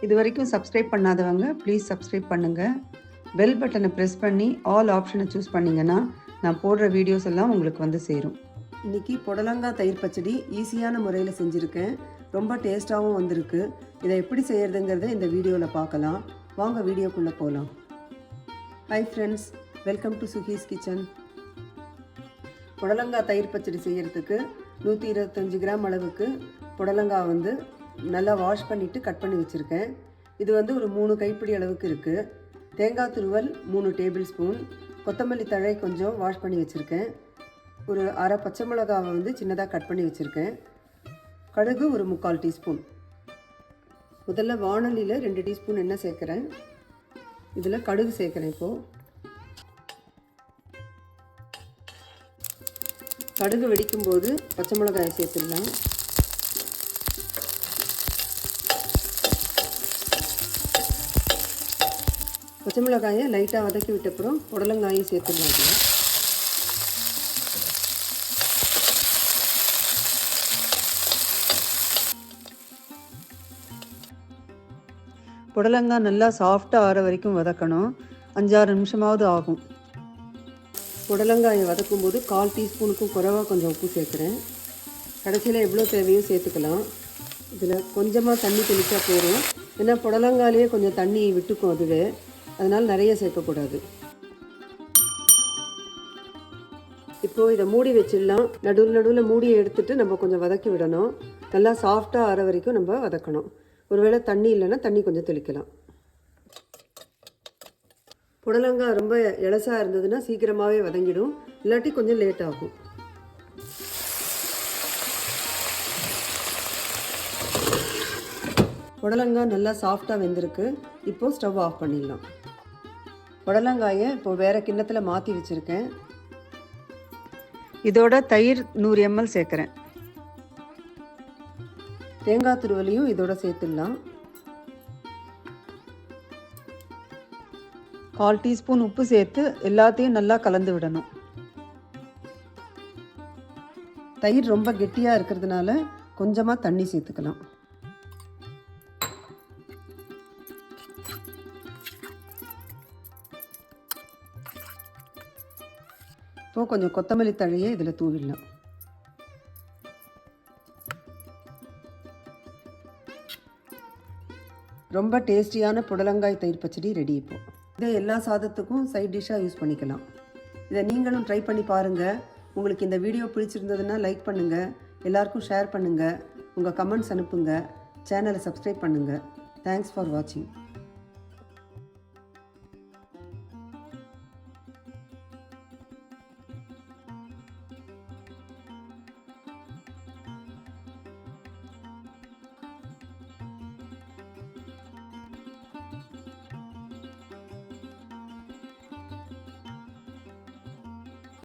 இது வரைக்கும் சப்ஸ்கிரைப் பண்ணாதவங்க ப்ளீஸ் சப்ஸ்கிரைப் பண்ணுங்கள். பெல் பட்டனை ப்ரெஸ் பண்ணி ஆல் ஆப்ஷனை சூஸ் பண்ணிங்கன்னா நான் போடுற வீடியோஸ் எல்லாம் உங்களுக்கு வந்து சேரும். இன்றைக்கி புடலங்காய் தயிர் பச்சடி ஈஸியான முறையில் செஞ்சுருக்கேன். ரொம்ப டேஸ்ட்டாகவும் வந்திருக்கு. இதை எப்படி செய்கிறதுங்கிறத இந்த வீடியோவில் பார்க்கலாம். வாங்க வீடியோக்குள்ளே போகலாம். Hi friends, welcome to சுஹீஸ் kitchen. புடலங்காய் தயிர் பச்சடி செய்கிறதுக்கு 125 கிராம் அளவுக்கு புடலங்காய் வந்து நல்லா வாஷ் பண்ணிவிட்டு கட் பண்ணி வச்சுருக்கேன். இது வந்து ஒரு 3 கைப்பிடி அளவுக்கு இருக்குது. தேங்காய் துருவல் 3 டேபிள் ஸ்பூன், கொத்தமல்லி தழை கொஞ்சம் வாஷ் பண்ணி வச்சுருக்கேன். ஒரு அரை பச்சை மிளகாவை வந்து சின்னதாக கட் பண்ணி வச்சுருக்கேன். கடுகு ஒரு 3/4 டீஸ்பூன். முதல்ல வாணலியில் 2 டீஸ்பூன் எண்ணெய் சேர்க்குறேன். இதில் கடுகு சேர்க்குறேன். இப்போது கடுகு வெடிக்கும்போது பச்சை மிளகாயை சேர்த்துடலாம். பச்சை மிளகாயை லைட்டாக வதக்கி விட்டப்புறம் புடலங்காயும் சேர்த்துடலாம். புடலங்காய் நல்லா சாஃப்டாக ஆற வரைக்கும் வதக்கணும். 5-6 நிமிஷமாவது ஆகும். புடலங்காயை வதக்கும்போது 1/4 டீஸ்பூனுக்கும் குறைவாக கொஞ்சம் உப்பு சேர்க்குறேன். கடைசியில் எவ்வளோ தேவையோ சேர்த்துக்கலாம். இதில் கொஞ்சமாக தண்ணி தெளித்தா போதும். ஏன்னா புடலங்காயிலேயே கொஞ்சம் தண்ணி விட்டுக்கும் அதுவே, அதனால் நிறைய சேர்க்கக்கூடாது. இப்போது இதை மூடி வச்சிடலாம். நடுவில் மூடியை எடுத்துகிட்டு நம்ம கொஞ்சம் வதக்கி விடணும். நல்லா சாஃப்டாக ஆற வரைக்கும் நம்ம வதக்கணும். ஒருவேளை தண்ணி இல்லைன்னா தண்ணி கொஞ்சம் தெளிக்கலாம். புடலங்காய் ரொம்ப இலசாக இருந்ததுன்னா சீக்கிரமாகவே வதங்கிடும், இல்லாட்டி கொஞ்சம் லேட் ஆகும். புடலங்காய் நல்லா சாஃப்டாக வெந்திருக்கு. இப்போது ஸ்டவ் ஆஃப் பண்ணிடலாம். புடலங்காயை இப்போது வேறு கிண்ணத்தில் மாற்றி வச்சுருக்கேன். இதோட தயிர் 100 ml சேர்க்குறேன். தேங்காய் துருவலையும் இதோட சேர்த்துடலாம். 1/4 டீஸ்பூன் உப்பு சேர்த்து எல்லாத்தையும் நல்லா கலந்து விடணும். தயிர் ரொம்ப கெட்டியாக இருக்கிறதுனால கொஞ்சமாக தண்ணி சேர்த்துக்கலாம். இப்போ கொஞ்சம் கொத்தமல்லி தழையை இதில் தூவிடலாம். ரொம்ப டேஸ்டியான புடலங்காய் தயிர் பச்சடி ரெடி. இப்போ இதை எல்லா சாதத்துக்கும் சைட் டிஷ்ஷாக யூஸ் பண்ணிக்கலாம். இதை நீங்களும் ட்ரை பண்ணி பாருங்கள். உங்களுக்கு இந்த வீடியோ பிடிச்சிருந்ததுன்னா லைக் பண்ணுங்கள், எல்லாருக்கும் ஷேர் பண்ணுங்கள், உங்கள் கமெண்ட்ஸ் அனுப்புங்க, சேனலை சப்ஸ்கிரைப் பண்ணுங்கள். தேங்க்ஸ் ஃபார் வாட்சிங்.